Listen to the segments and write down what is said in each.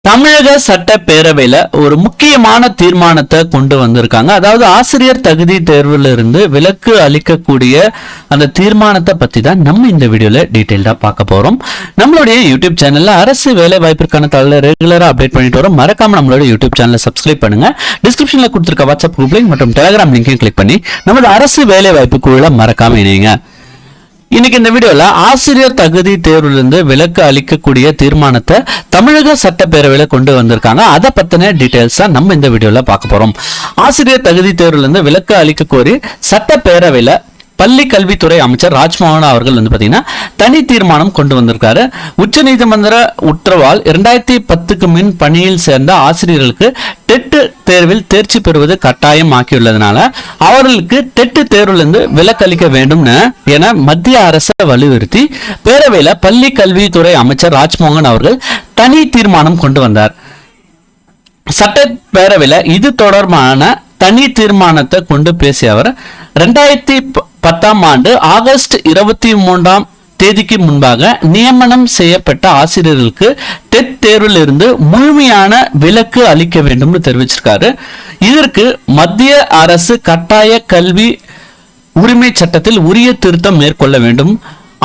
தமிழக சட்டப்பேரவையில ஒரு முக்கியமான தீர்மானத்தை கொண்டு வந்திருக்காங்க. அதாவது ஆசிரியர் தகுதி தேர்வுல இருந்து விலக்கு அளிக்கக்கூடிய அந்த தீர்மானத்தை பத்தி தான் நம்ம இந்த வீடியோல டீடைல்டா பார்க்க போறோம். நம்மளுடைய யூடியூப் சேனல்ல அரசு வேலை வாய்ப்பிற்கான தகவலை ரெகுலரா அப்டேட் பண்ணிட்டு வரோம். மறக்காம நம்மளோட யூடியூப் சேனலை சப்ஸ்கிரைப் பண்ணுங்க. டிஸ்கிரிப்ஷன்ல கொடுத்திருக்க வாட்ஸ்அப் குரூப் லிங்க் மற்றும் டெலிகிராம் லிங்கையும் கிளிக் பண்ணி நமது அரசு வேலை வாய்ப்பு குழுல மறக்காம இணைங்க. இன்னைக்கு இந்த வீடியோல ஆசிரியர் தகுதி தேர்விலிருந்து விலக்கு அளிக்கக்கூடிய தீர்மானத்தை தமிழக சட்டப்பேரவையில கொண்டு வந்திருக்காங்க. அதை பத்தின டீடைல்ஸா நம்ம இந்த வீடியோல பார்க்க போறோம். ஆசிரியர் தகுதி தேர்விலிருந்து விலக்கு அளிக்க கோரி சட்டப்பேரவையில பள்ளி கல்வித்துறை அமைச்சர் ராஜ்மோகன் அவர்கள் பாத்தீங்கன்னா தனி தீர்மானம் கொண்டு வந்திருக்காரு. உச்சநீதிமன்ற உத்தரவால் 2010க்கு முன் பணியில் சேர்ந்த ஆசிரியர்களுக்கு டெட் தேர்வில் தேர்ச்சி பெறுவது கட்டாயம் ஆக்கியுள்ளதுனால அவர்களுக்கு டெட் தேர்விலிருந்து விலக்களிக்க வேண்டும் என மத்திய அரசை வலியுறுத்தி பேரவையில பள்ளி கல்வித்துறை அமைச்சர் ராஜ்மோகன் அவர்கள் தனி தீர்மானம் கொண்டு வந்தார். சட்டப்பேரவையில இது தொடர்பான தனி தீர்மானத்தை கொண்டு பேசிய அவர் 2010ஆம் ஆண்டு ஆகஸ்ட் 23ஆம் தேதிக்கு முன்பாக நியமனம் செய்யப்பட்ட ஆசிரியர்களுக்கு டெட் தேர்வில் இருந்து முழுமையான விலக்கு அளிக்க வேண்டும் தெரிவிச்சிருக்காரு. இதற்கு மத்திய அரசு கட்டாய கல்வி உரிமை சட்டத்தில் உரிய திருத்தம் மேற்கொள்ள வேண்டும்.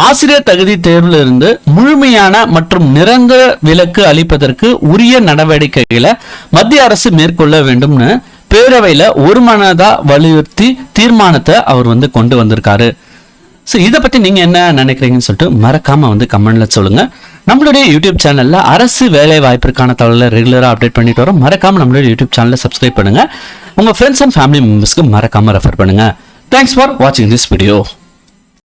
ஆசிரியர் தகுதி தேர்வில் இருந்து முழுமையான மற்றும் நிரந்தர விலக்கு அளிப்பதற்கு உரிய நடவடிக்கைகளை மத்திய அரசு மேற்கொள்ள வேண்டும்னு பேரவையில ஒருமனதா வலியுறுத்தி தீர்மானத்தை அவர் கொண்டு வந்திருக்காரு. இதை பத்தி நீங்க என்ன நினைக்கிறீங்கன்னு சொல்லிட்டு மறக்காம கமெண்ட்ல சொல்லுங்க. நம்மளுடைய யூடியூப் சேனல்ல அரசு வேலை வாய்ப்பிற்கான தகவலை ரெகுலரா அப்டேட் பண்ணிட்டு வரோம். மறக்காம நம்மளுடைய யூடியூப் சேனலை சப்ஸ்கிரைப் பண்ணுங்க. உங்க ஃப்ரெண்ட்ஸ் அண்ட் ஃபேமிலி மெம்பர்ஸ்க்கு மறக்காம ரெஃபர் பண்ணுங்க. தேங்க்ஸ் ஃபார் வாட்சிங் திஸ் வீடியோ.